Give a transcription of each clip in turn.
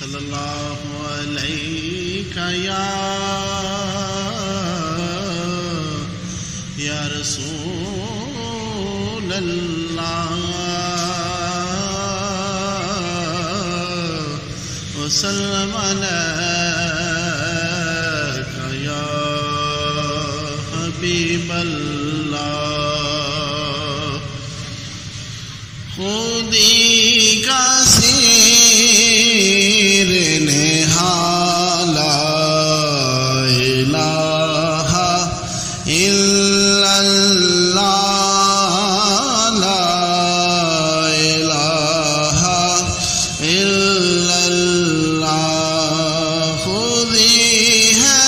صلی اللہ علیہ یا رسول اللہ وسلم علیک یا حبیب اللہ خودی کا سیر نہا لا الہ الا اللہ لا الہ الا اللہ خودی ہے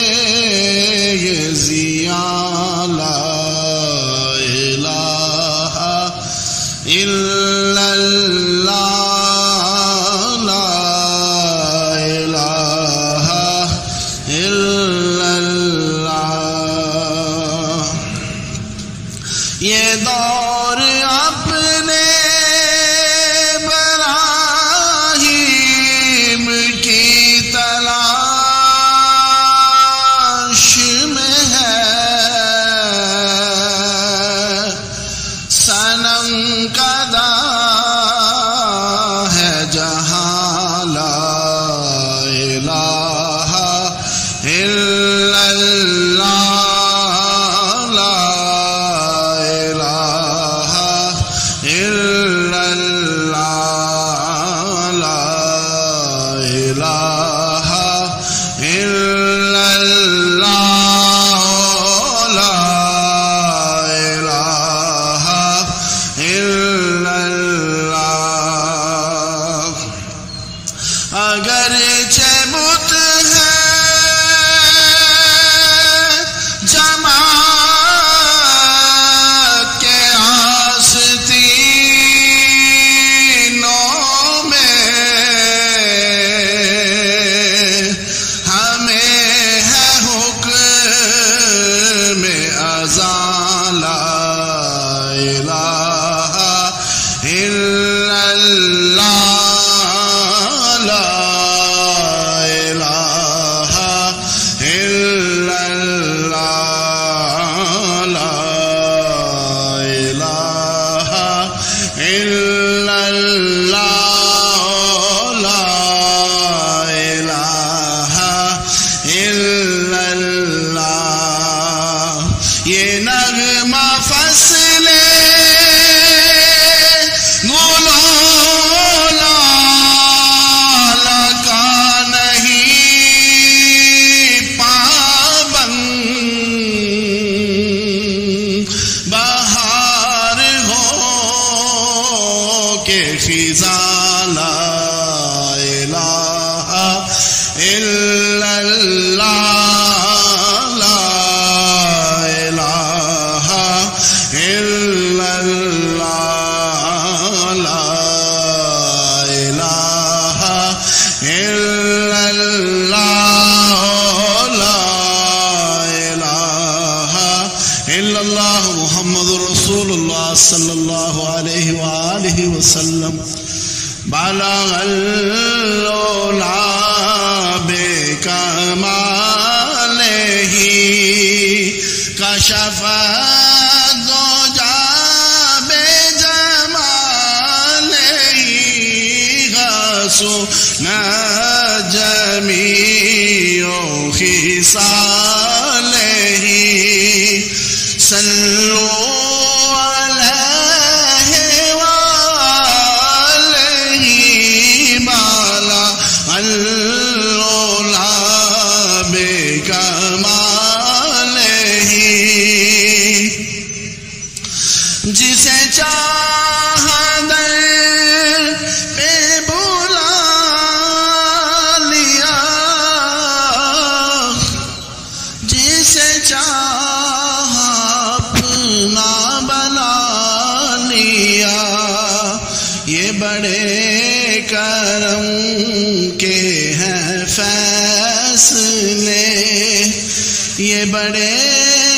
تیغ ضیاء لا الہ الا اللہ لا الہ الا اللہ یہ دور اپنے براہیم کی تلاش میں ہے صنم کدا ہے جہاں لا الہ الا اللہ لا الہ الا اللہ لا الہ الا اللہ لا الہ الا اللہ اگرچہ بت ہے جماعت کے آستینوں میں ہمیں ہے حکم اذان لا الہ الا اللہ لا الہ الا اللہ لا الہ الا اللہ لا الہ الا اللہ یہ نغمہ فصل گلو لال کا نہیں پابند بہار ہو کے خزاں لا الہ الا اللہ لا الہ الا اللہ لا الہ الا اللہ لا الہ الا اللہ محمد رسول اللہ صلی اللہ علیہ وآلہ وسلم بلغ العلا بکمالہ کشف الدجى بجمالہ حسن جمیع خصالہ صلوا علیہ وآلہ بالا العلا بکمالہ جسے چاہا در پہ بلا لیا جسے چاہا اپنا بنا لیا یہ بڑے کرم کے ہیں فیصلے یہ بڑے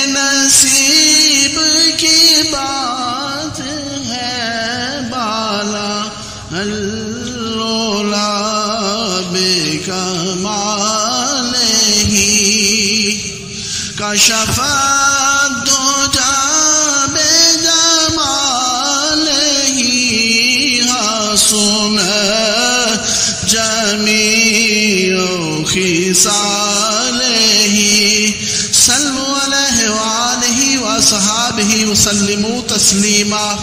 نصیب کی بات ہے بالا اللہ کشف الدجى بجماله حسن جميع خصاله صلوا عليه وآله وأصحابه وسلموا تسليما.